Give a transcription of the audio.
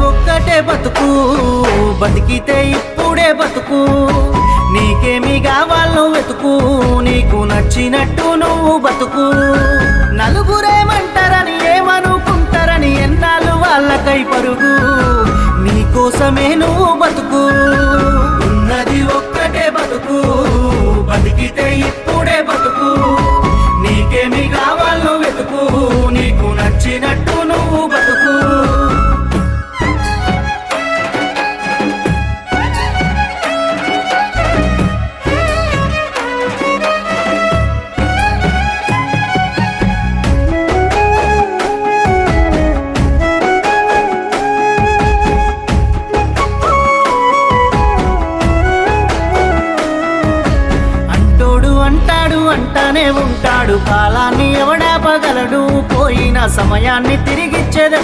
ఒక్కటే బతుకు, బతికితే ఇప్పుడే బతుకు. నీకేమి కావాలో వెతుకు, నీకు నచ్చినట్టు నువ్వు బతుకు. నలుగురేమంటారని ఏమనుకుంటారని ఎన్నాళ్ళు వాళ్ళకై పరుగు. నీకోసమే నువ్వు బతుకు. ఉన్నది ఒక్కటే బతుకు, బతికితే ఇప్పుడే బతుకు. నీకేమి కావాలో వెతుకు, నీకు నచ్చినట్టు నువ్వు బతుకు. అంటానే ఉంటాడు, కాలాన్ని ఎవడాపగలడు, పోయిన సమయాన్ని తిరిగిచ్చేదే